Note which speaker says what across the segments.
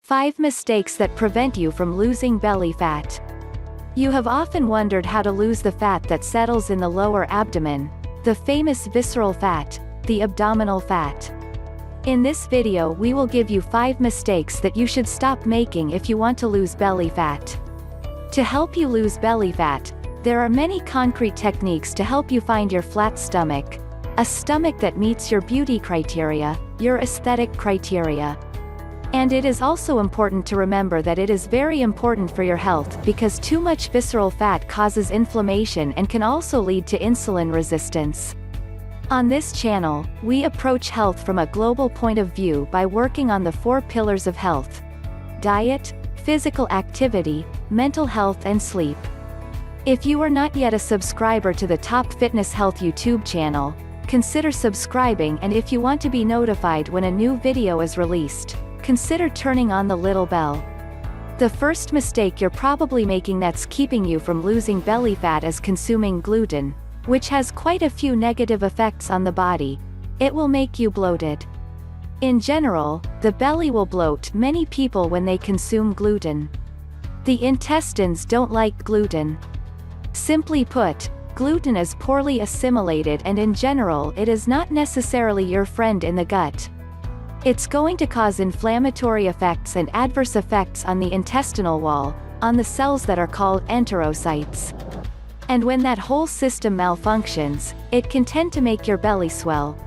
Speaker 1: Five mistakes that prevent you from losing belly fat. You have often wondered how to lose the fat that settles in the lower abdomen, the famous visceral fat, the abdominal fat. In this video we will give you 5 mistakes that you should stop making if you want to lose belly fat. To help you lose belly fat, there are many concrete techniques to help you find your flat stomach, a stomach that meets your beauty criteria, your aesthetic criteria. And it is also important to remember that it is very important for your health because too much visceral fat causes inflammation and can also lead to insulin resistance. On this channel, we approach health from a global point of view by working on the 4 pillars of health: diet, physical activity, mental health and sleep. If you are not yet a subscriber to the Top Fitness Health YouTube channel, consider subscribing, and if you want to be notified when a new video is released, consider turning on the little bell. The first mistake you're probably making that's keeping you from losing belly fat is consuming gluten, which has quite a few negative effects on the body. It will make you bloated. In general, the belly will bloat many people when they consume gluten. The intestines don't like gluten. Simply put, gluten is poorly assimilated and in general it is not necessarily your friend in the gut. It's going to cause inflammatory effects and adverse effects on the intestinal wall, on the cells that are called enterocytes. And when that whole system malfunctions, it can tend to make your belly swell.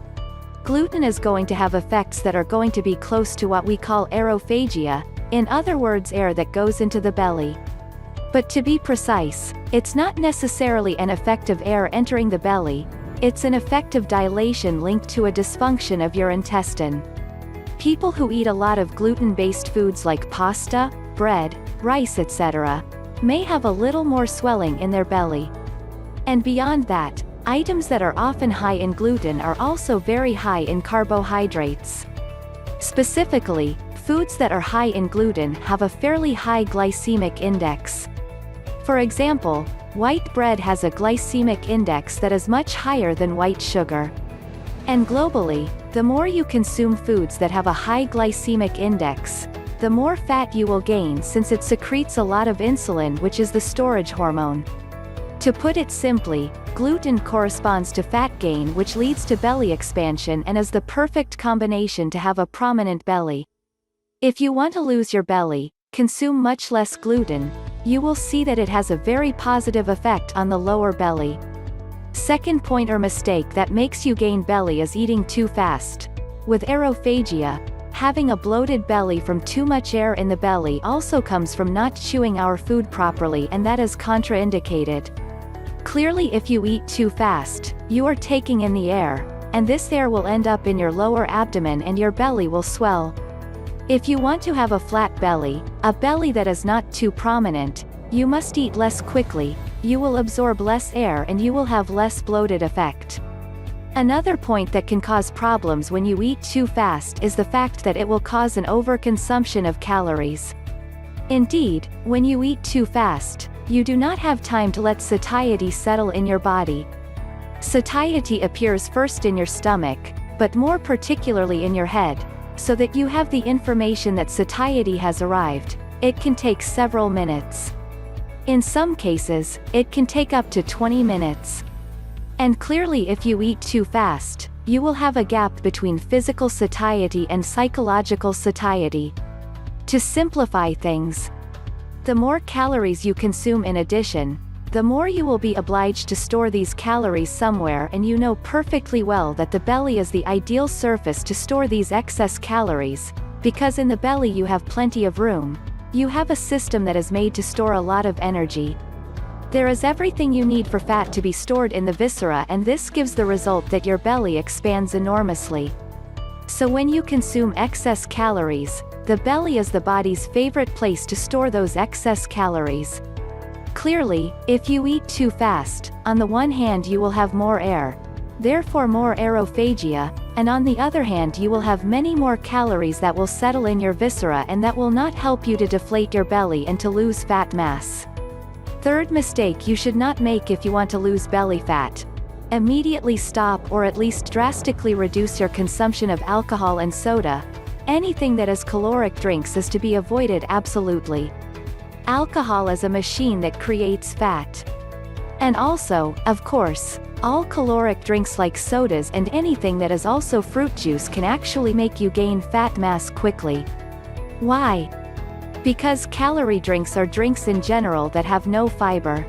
Speaker 1: Gluten is going to have effects that are going to be close to what we call aerophagia, in other words air that goes into the belly. But to be precise, it's not necessarily an effect of air entering the belly, it's an effect of dilation linked to a dysfunction of your intestine. People who eat a lot of gluten-based foods like pasta, bread, rice etc., may have a little more swelling in their belly. And beyond that, items that are often high in gluten are also very high in carbohydrates. Specifically, foods that are high in gluten have a fairly high glycemic index. For example, white bread has a glycemic index that is much higher than white sugar. And globally, the more you consume foods that have a high glycemic index, the more fat you will gain since it secretes a lot of insulin, which is the storage hormone. To put it simply, gluten corresponds to fat gain, which leads to belly expansion and is the perfect combination to have a prominent belly. If you want to lose your belly, consume much less gluten. You will see that it has a very positive effect on the lower belly. Second point or mistake that makes you gain belly is eating too fast. With aerophagia, having a bloated belly from too much air in the belly also comes from not chewing our food properly, and that is contraindicated. Clearly, if you eat too fast, you are taking in the air, and this air will end up in your lower abdomen and your belly will swell. If you want to have a flat belly, a belly that is not too prominent, you must eat less quickly, you will absorb less air and you will have less bloated effect. Another point that can cause problems when you eat too fast is the fact that it will cause an overconsumption of calories. Indeed, when you eat too fast, you do not have time to let satiety settle in your body. Satiety appears first in your stomach, but more particularly in your head, so that you have the information that satiety has arrived. It can take several minutes. In some cases, it can take up to 20 minutes. And clearly, if you eat too fast, you will have a gap between physical satiety and psychological satiety. To simplify things, the more calories you consume in addition, the more you will be obliged to store these calories somewhere, and you know perfectly well that the belly is the ideal surface to store these excess calories, because in the belly you have plenty of room. You have a system that is made to store a lot of energy. There is everything you need for fat to be stored in the viscera, and this gives the result that your belly expands enormously. So when you consume excess calories, the belly is the body's favorite place to store those excess calories. Clearly, if you eat too fast, on the one hand you will have more air, therefore more aerophagia, and on the other hand you will have many more calories that will settle in your viscera and that will not help you to deflate your belly and to lose fat mass. Third mistake you should not make if you want to lose belly fat: Immediately stop or at least drastically reduce your consumption of alcohol and soda. Anything that is caloric drinks is to be avoided absolutely. Alcohol is a machine that creates fat. And also, of course, all caloric drinks like sodas and anything that is also fruit juice can actually make you gain fat mass quickly. Why? Because calorie drinks are drinks in general that have no fiber.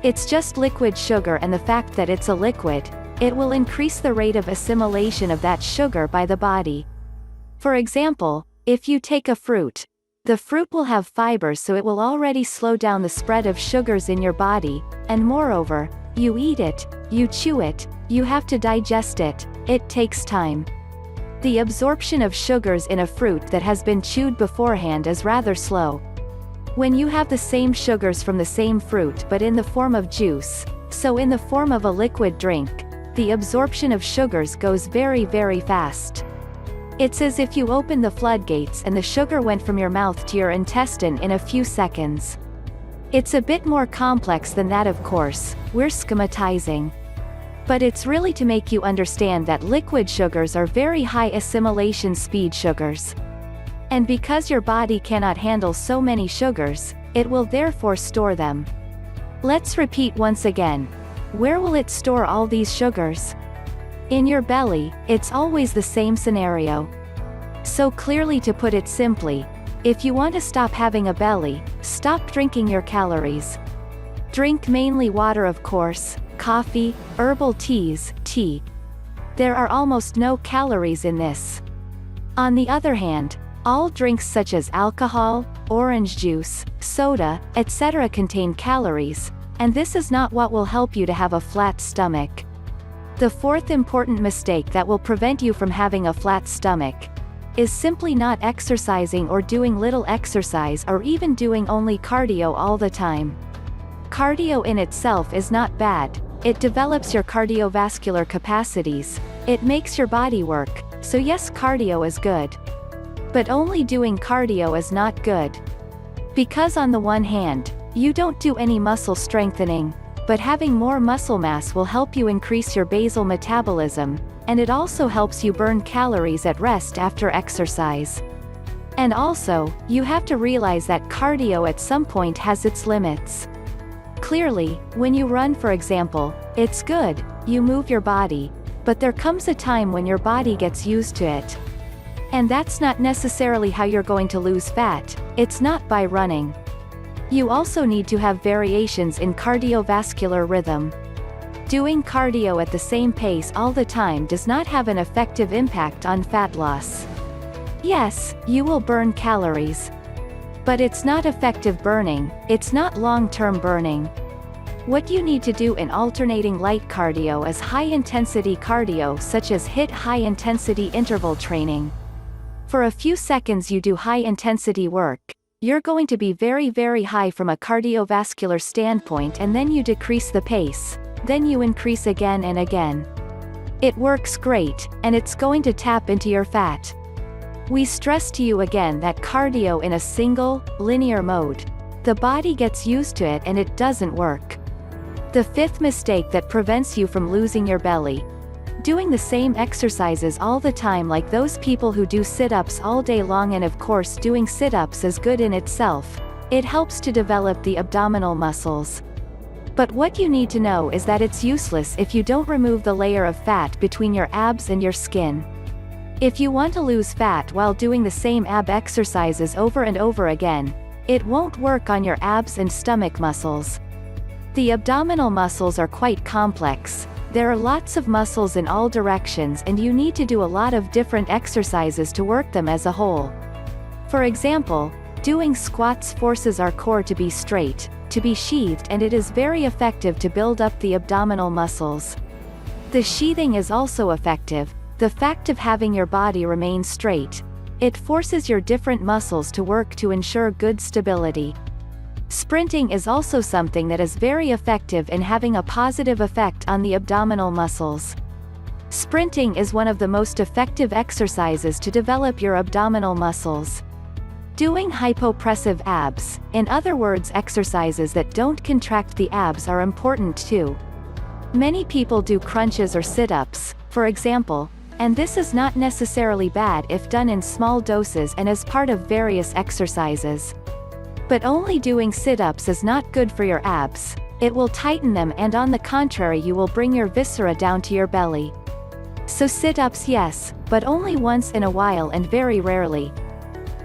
Speaker 1: It's just liquid sugar, and the fact that it's a liquid, it will increase the rate of assimilation of that sugar by the body. For example, if you take a fruit, the fruit will have fibers, so it will already slow down the spread of sugars in your body, and moreover, you eat it, you chew it, you have to digest it, it takes time. The absorption of sugars in a fruit that has been chewed beforehand is rather slow. When you have the same sugars from the same fruit but in the form of juice, so in the form of a liquid drink, the absorption of sugars goes very, very fast. It's as if you open the floodgates and the sugar went from your mouth to your intestine in a few seconds. It's a bit more complex than that, of course, we're schematizing. But it's really to make you understand that liquid sugars are very high assimilation speed sugars. And because your body cannot handle so many sugars, it will therefore store them. Let's repeat once again. Where will it store all these sugars? In your belly. It's always the same scenario. So clearly, to put it simply, if you want to stop having a belly, stop drinking your calories. Drink mainly water, of course, coffee, herbal teas, tea. There are almost no calories in this. On the other hand, all drinks such as alcohol, orange juice, soda, etc. contain calories, and this is not what will help you to have a flat stomach. The fourth important mistake that will prevent you from having a flat stomach is simply not exercising or doing little exercise or even doing only cardio all the time. Cardio in itself is not bad, it develops your cardiovascular capacities, it makes your body work, so yes, cardio is good. But only doing cardio is not good. Because on the one hand, you don't do any muscle strengthening, but having more muscle mass will help you increase your basal metabolism, and it also helps you burn calories at rest after exercise. And also, you have to realize that cardio at some point has its limits. Clearly, when you run, for example, it's good, you move your body, but there comes a time when your body gets used to it. And that's not necessarily how you're going to lose fat, it's not by running. You also need to have variations in cardiovascular rhythm. Doing cardio at the same pace all the time does not have an effective impact on fat loss. Yes, you will burn calories. But it's not effective burning, it's not long-term burning. What you need to do in alternating light cardio is high-intensity cardio, such as HIIT, high-intensity interval training. For a few seconds you do high-intensity work, you're going to be very, very high from a cardiovascular standpoint, and then you decrease the pace, then you increase again and again. It works great, and it's going to tap into your fat. We stress to you again that cardio in a single, linear mode, the body gets used to it and it doesn't work. The fifth mistake that prevents you from losing your belly: doing the same exercises all the time, like those people who do sit-ups all day long. And of course, doing sit-ups is good in itself, it helps to develop the abdominal muscles. But what you need to know is that it's useless if you don't remove the layer of fat between your abs and your skin. If you want to lose fat while doing the same ab exercises over and over again, it won't work on your abs and stomach muscles. The abdominal muscles are quite complex. There are lots of muscles in all directions, and you need to do a lot of different exercises to work them as a whole. For example, doing squats forces our core to be straight, to be sheathed, and it is very effective to build up the abdominal muscles. The sheathing is also effective. The fact of having your body remain straight, it forces your different muscles to work to ensure good stability. Sprinting is also something that is very effective in having a positive effect on the abdominal muscles. Sprinting is one of the most effective exercises to develop your abdominal muscles. Doing hypopressive abs, in other words exercises that don't contract the abs, are important too. Many people do crunches or sit-ups, for example, and this is not necessarily bad if done in small doses and as part of various exercises. But only doing sit-ups is not good for your abs. It will tighten them, and on the contrary, you will bring your viscera down to your belly. So sit-ups yes, but only once in a while and very rarely.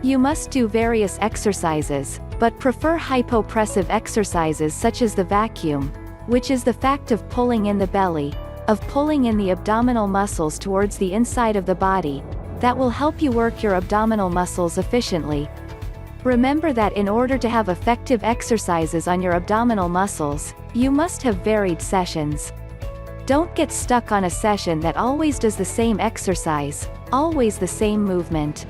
Speaker 1: You must do various exercises, but prefer hypopressive exercises such as the vacuum, which is the fact of pulling in the belly, of pulling in the abdominal muscles towards the inside of the body. That will help you work your abdominal muscles efficiently. Remember that in order to have effective exercises on your abdominal muscles, you must have varied sessions. Don't get stuck on a session that always does the same exercise, always the same movement.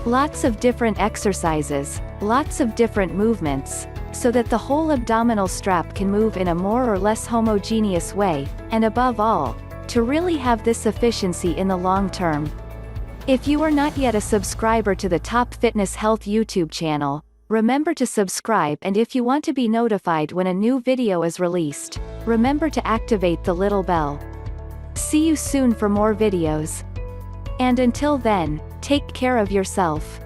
Speaker 1: Lots of different exercises, lots of different movements, so that the whole abdominal strap can move in a more or less homogeneous way, and above all, to really have this efficiency in the long term. If you are not yet a subscriber to the Top Fitness Health YouTube channel, remember to subscribe, and if you want to be notified when a new video is released, remember to activate the little bell. See you soon for more videos. And until then, take care of yourself.